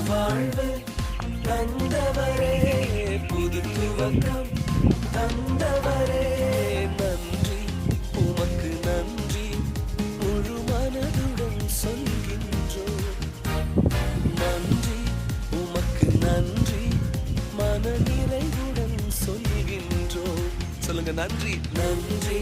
வாழ்வு தந்தவரே, புது துவக்கம் தந்தவரே, நன்றி உமக்கு நன்றி, முழு மனதுடன் சொல்கின்றோம். நன்றி உமக்கு நன்றி, மன நிறைவுடன் சொல்கின்றோம். சொல்லுங்க, நன்றி நன்றி